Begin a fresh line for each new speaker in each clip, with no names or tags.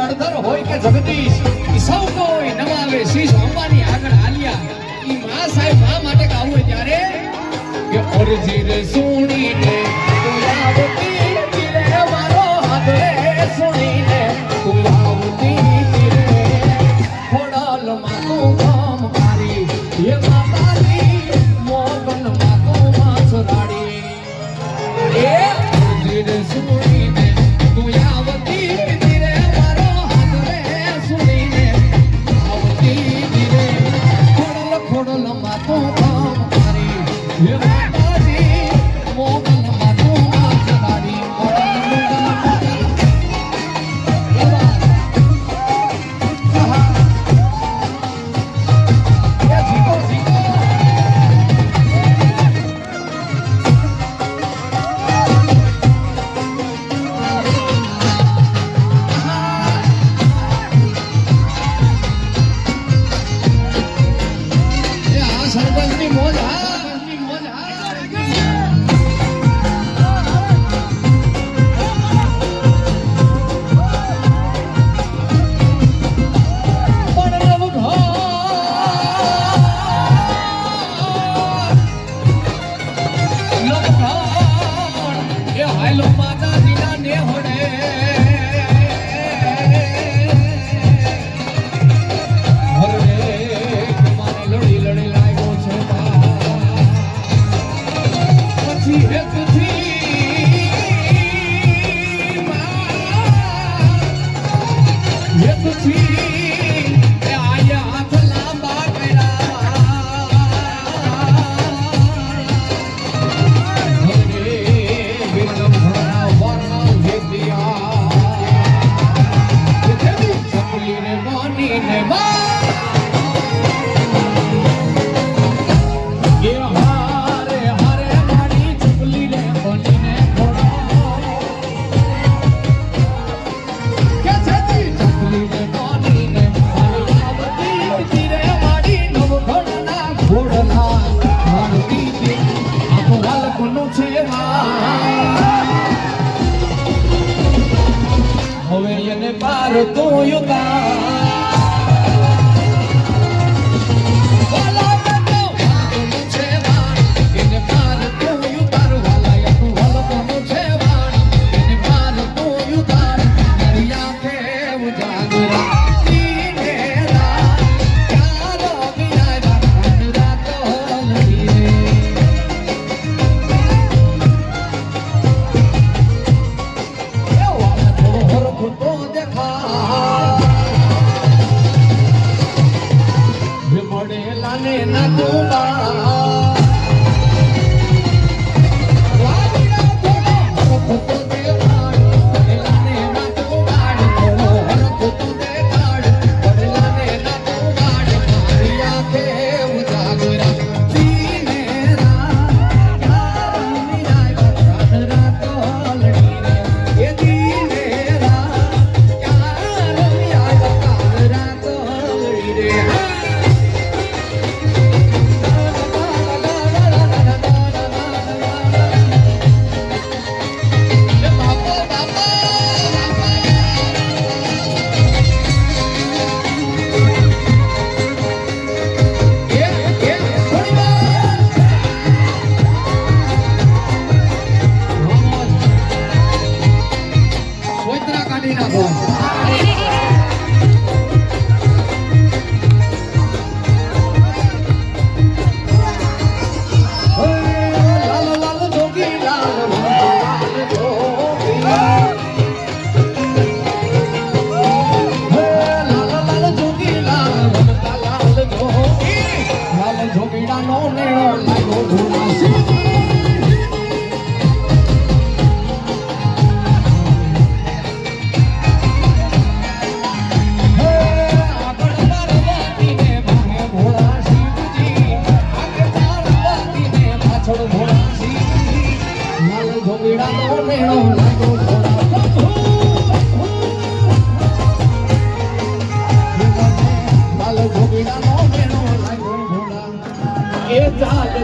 અડધર હોય કે જગદીશ ઈ સૌ કોઈ નમાવે શીશ અંબાની આગળ હાલ્યા ઈ માં સાહેબ માં માટે ગાવું ત્યારે કે ઓરજી રે સુણીને તું આવતી તીરે મારો હાથ રે સુણીને તું આવતી તીરે ખોડલ માં તું ગામ મારી એ માતાજી મોગન માં તું માસરાડી એ ઓરજી રે સુણીને તું આવતી તીરે મારો હાથ રે સુણીને આવતી તીરે ખોડલ ખોડલ માં તું ગામ મારી એ માતાજી મોગન માં તું માસરાડી સરપંચની મોજ હવે એને પાર તો યુગા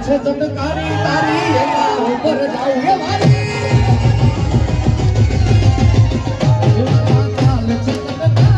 છે ચટકારી તારી એના ઉપર જાઉં એ મારી ચાલ છે ચટકારી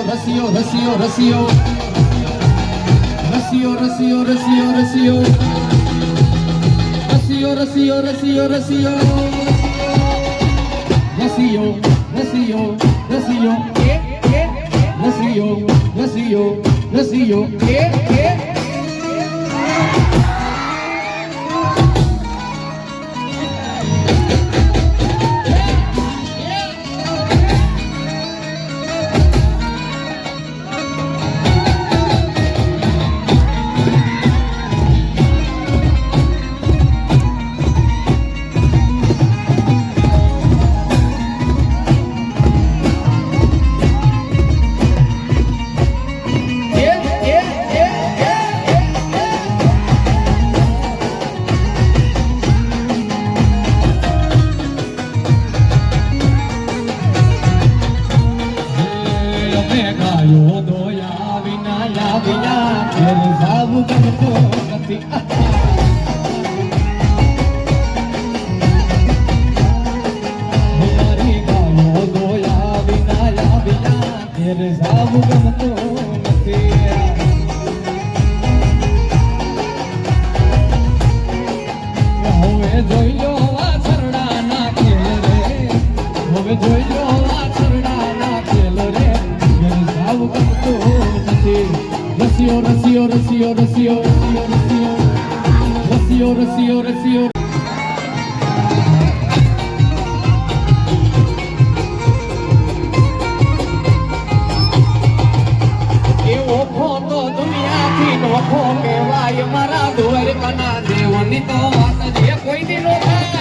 રસિયો રસિયો રસિયો રસિયો રસિયો રસિયો રસિયો રસિયો રસિયો રસિયો રસિયો રસિયો રસિયો રસિયો રસિયો રસિયો રસિયો Rasiyo, rasiyo, rasiyo, rasiyo, rasiyo, rasiyo, rasiyo. એવો ફોટો દુનિયાથી નોખો કહેવાય મારા દ્વારકાના દેવની તો વાત જે કોઈ દી નો થાય.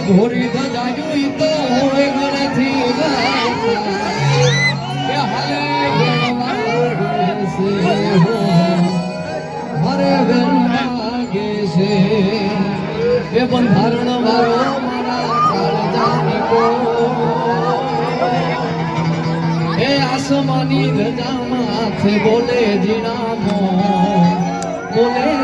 ધોરી ધજાયું તો હોય ઘરેથી કે હાલે ગણવા છે હરે ગણવાગે છે એ બંધારણ વાળો મારા કાળજાની કો એ આસમાની ધજા માથે બોલે જીણામો બોલે